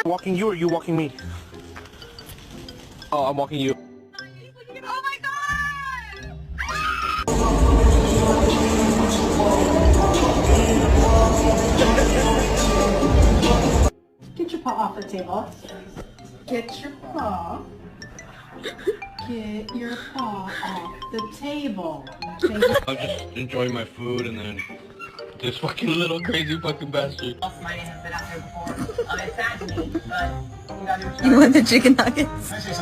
Walking you or you walking me? Oh, I'm walking you. Oh my god! Get your paw off the table. Get your paw. Get your paw off the table. I'm just enjoying my food and then this fucking little crazy fucking bastard. Might have been out there before. It's sad to me, but you gotta do what You want the chicken nuggets?